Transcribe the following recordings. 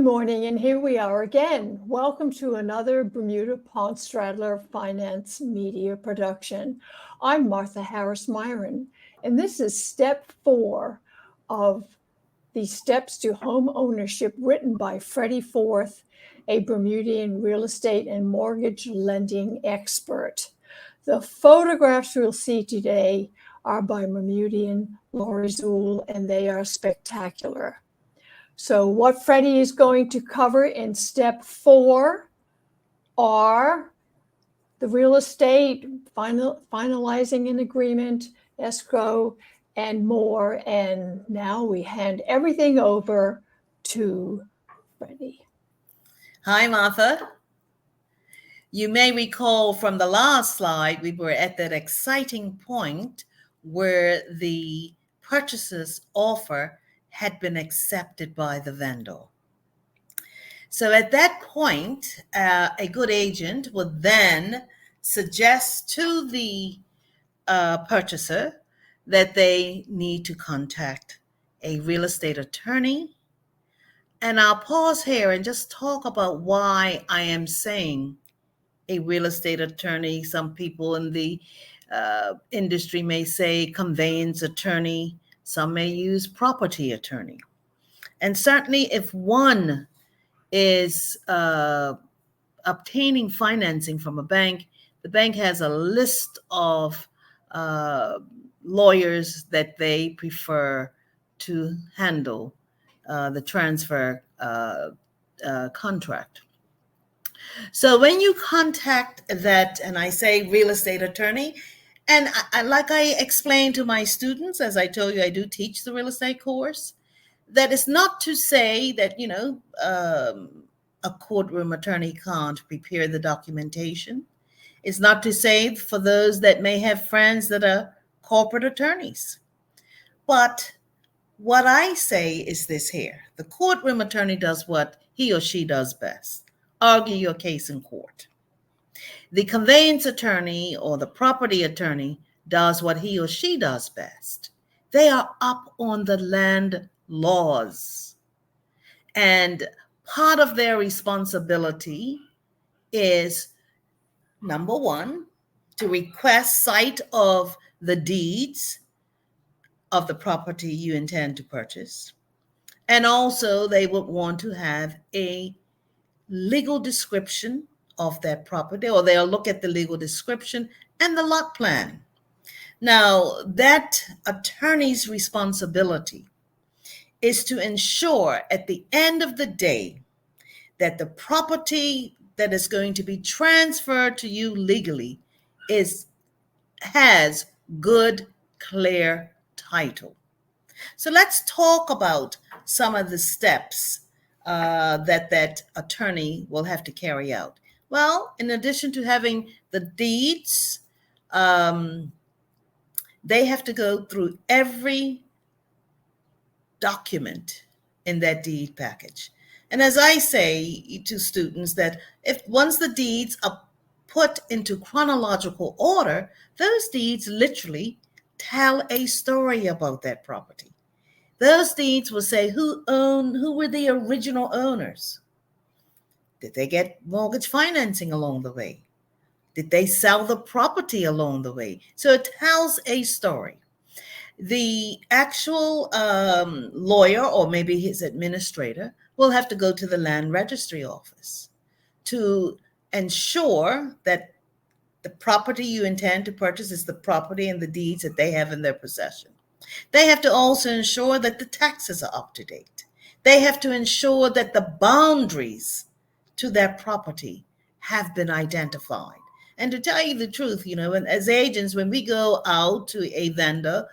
morning, and here we are again. Welcome to another Bermuda Pond Stradler Finance Media production. I'm Martha Harris Myron, and this is step 4 of the Steps to Home Ownership written by Freddie Forth, a Bermudian real estate and mortgage lending expert. The photographs we'll see today are by Bermudian Lori Zool, and they are spectacular. So what Freddie is going to cover in step 4 are the real estate, finalizing an agreement, escrow, and more. And now we hand everything over to Freddie. Hi, Martha. You may recall from the last slide, we were at that exciting point where the purchaser's offer had been accepted by the vendor. So at that point, a good agent would then suggest to the purchaser that they need to contact a real estate attorney. And I'll pause here and just talk about why I am saying a real estate attorney. Some people in the industry may say conveyance attorney. Some may use property attorney. And certainly if one is obtaining financing from a bank, the bank has a list of lawyers that they prefer to handle the transfer contract. So when you contact that, and I say real estate attorney, and like I explained to my students, as I told you, I do teach the real estate course, that is not to say that, a courtroom attorney can't prepare the documentation. It's not to say for those that may have friends that are corporate attorneys. But what I say is this here. The courtroom attorney does what he or she does best. Argue your case in court. The conveyance attorney or the property attorney does what he or she does best. They are up on the land laws. And part of their responsibility is, number one, to request sight of the deeds of the property you intend to purchase. And also they would want to have a legal description of that property, or they'll look at the legal description and the lot plan. Now, that attorney's responsibility is to ensure at the end of the day that the property that is going to be transferred to you legally has good, clear title. So let's talk about some of the steps that attorney will have to carry out. Well, in addition to having the deeds, they have to go through every document in that deed package. And as I say to students, that if once the deeds are put into chronological order, those deeds literally tell a story about that property. Those deeds will say who were the original owners. Did they get mortgage financing along the way? Did they sell the property along the way? So it tells a story. The actual lawyer, or maybe his administrator, will have to go to the land registry office to ensure that the property you intend to purchase is the property and the deeds that they have in their possession. They have to also ensure that the taxes are up to date. They have to ensure that the boundaries to that property have been identified. And to tell you the truth, and as agents, when we go out to a vendor,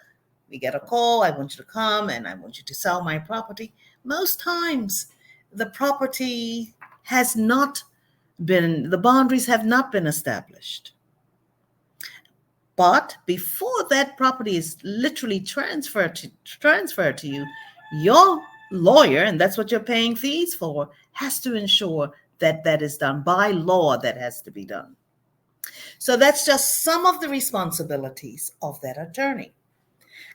we get a call, I want you to come and I want you to sell my property. Most times the property the boundaries have not been established. But before that property is literally transferred to you, your lawyer, and that's what you're paying fees for, has to ensure that that is done. By law, that has to be done. So that's just some of the responsibilities of that attorney.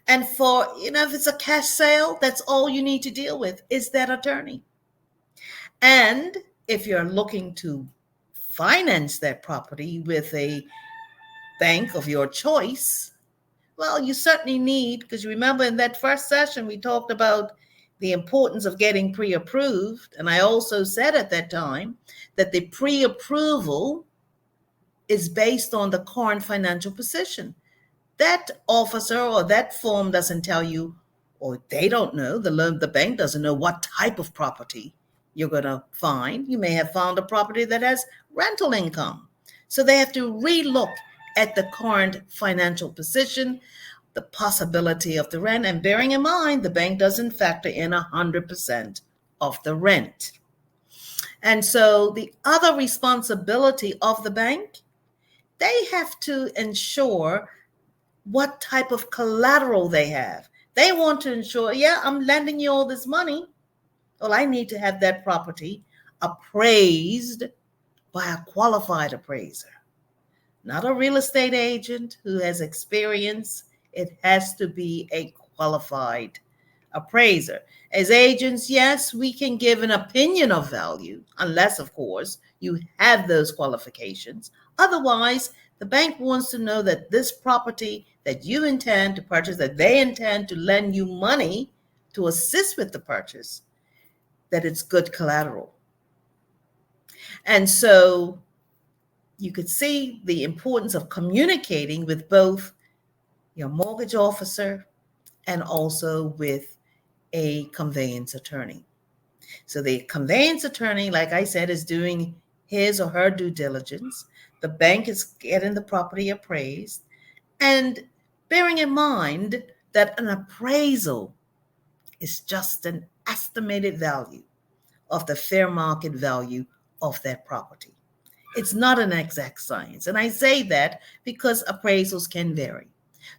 And if it's a cash sale, that's all you need to deal with is that attorney. And if you're looking to finance that property with a bank of your choice, well, you certainly need, because you remember in that first session, we talked about the importance of getting pre approved. And I also said at that time that the pre approval is based on the current financial position. That officer or that form doesn't tell you, or they don't know, the bank doesn't know what type of property you're going to find. You may have found a property that has rental income. So they have to relook at the current financial position, the possibility of the rent, and bearing in mind the bank doesn't factor in 100% of the rent. And so the other responsibility of the bank, they have to ensure what type of collateral they have. They want to ensure, yeah, I'm lending you all this money. Well, I need to have that property appraised by a qualified appraiser, not a real estate agent who has experience. It has to be a qualified appraiser. As agents, yes, we can give an opinion of value, unless, of course, you have those qualifications. Otherwise, the bank wants to know that this property that you intend to purchase, that they intend to lend you money to assist with the purchase, that it's good collateral. And so you could see the importance of communicating with both your mortgage officer and also with a conveyance attorney. So the conveyance attorney, like I said, is doing his or her due diligence. The bank is getting the property appraised, and bearing in mind that an appraisal is just an estimated value of the fair market value of that property. It's not an exact science. And I say that because appraisals can vary.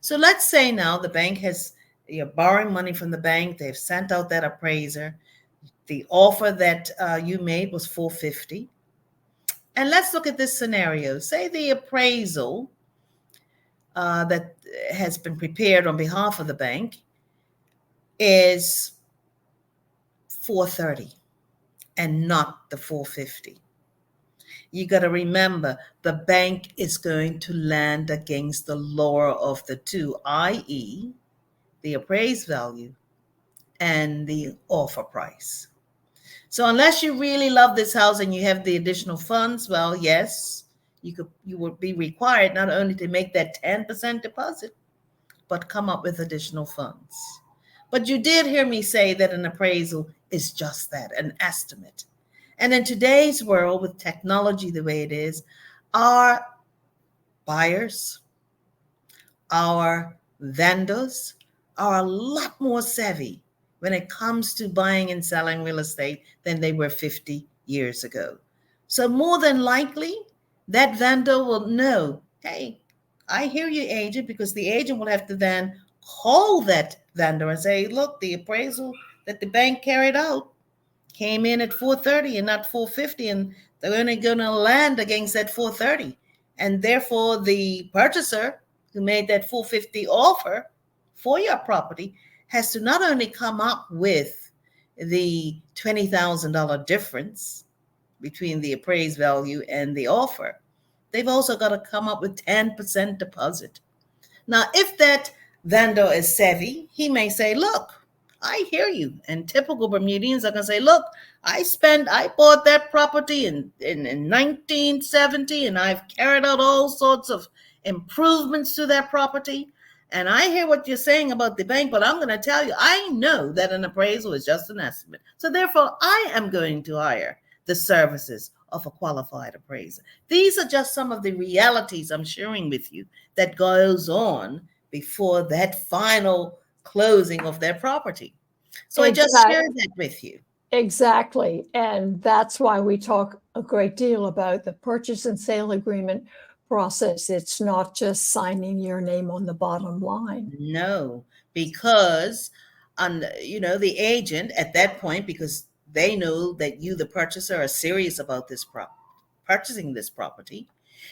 So let's say now the bank has, you're borrowing money from the bank, they've sent out that appraiser. The offer that you made was $450. And let's look at this scenario. Say the appraisal that has been prepared on behalf of the bank is $430 and not the $450. You got to remember the bank is going to land against the lower of the two, i.e., the appraised value and the offer price. So unless you really love this house and you have the additional funds, well, yes, you would be required not only to make that 10% deposit, but come up with additional funds. But you did hear me say that an appraisal is just that, an estimate. And in today's world, with technology the way it is, our buyers, our vendors are a lot more savvy when it comes to buying and selling real estate than they were 50 years ago. So more than likely, that vendor will know, hey, I hear you, agent, because the agent will have to then call that vendor and say, look, the appraisal that the bank carried out came in at 430 and not 450, and they're only going to land against that 430. And therefore, the purchaser who made that 450 offer for your property has to not only come up with the $20,000 difference between the appraised value and the offer, they've also got to come up with 10% deposit. Now, if that vendor is savvy, he may say, look, I hear you. And typical Bermudians are going to say, look, I bought that property in 1970, and I've carried out all sorts of improvements to that property. And I hear what you're saying about the bank, but I'm going to tell you, I know that an appraisal is just an estimate. So therefore, I am going to hire the services of a qualified appraiser. These are just some of the realities I'm sharing with you that goes on before that final closing of their property. So I just shared that with you. Exactly. And that's why we talk a great deal about the purchase and sale agreement process. It's not just signing your name on the bottom line. No, because the agent at that point, because they know that you, the purchaser, are serious about purchasing this property,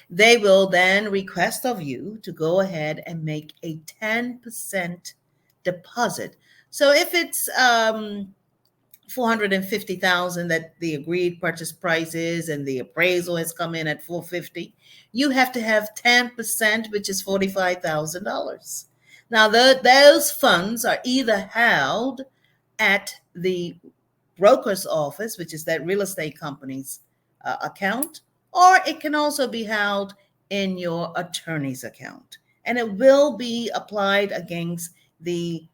they will then request of you to go ahead and make a 10% deposit. So if it's 450,000 that the agreed purchase price is, and the appraisal has come in at 450, you have to have 10%, which is $45,000. Now, those funds are either held at the broker's office, which is that real estate company's account, or it can also be held in your attorney's account. And it will be applied against the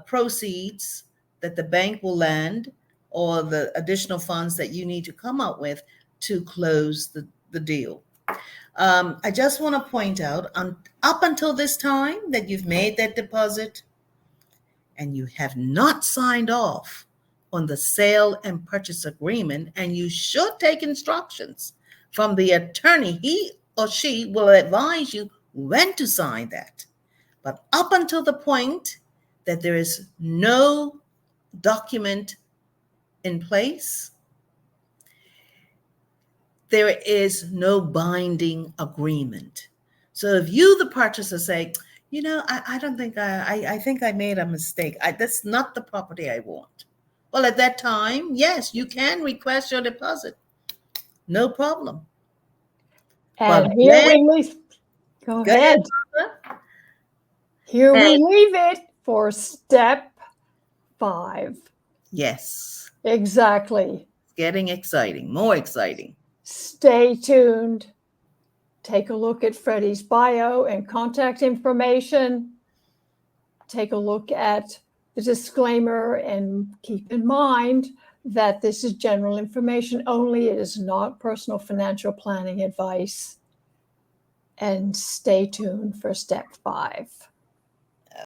proceeds that the bank will lend, or the additional funds that you need to come up with to close the deal. I just want to point out, up until this time that you've made that deposit and you have not signed off on the sale and purchase agreement, and you should take instructions from the attorney. He or she will advise you when to sign that. But up until the point that there is no document in place, there is no binding agreement. So if you, the purchaser, say, I don't think I think I made a mistake. That's not the property I want. Well, at that time, yes, you can request your deposit. No problem. And here we leave. Go ahead. Here we leave it for step 5. Yes. Exactly. It's getting exciting, more exciting. Stay tuned. Take a look at Freddie's bio and contact information. Take a look at the disclaimer, and keep in mind that this is general information only. It is not personal financial planning advice. And stay tuned for step 5.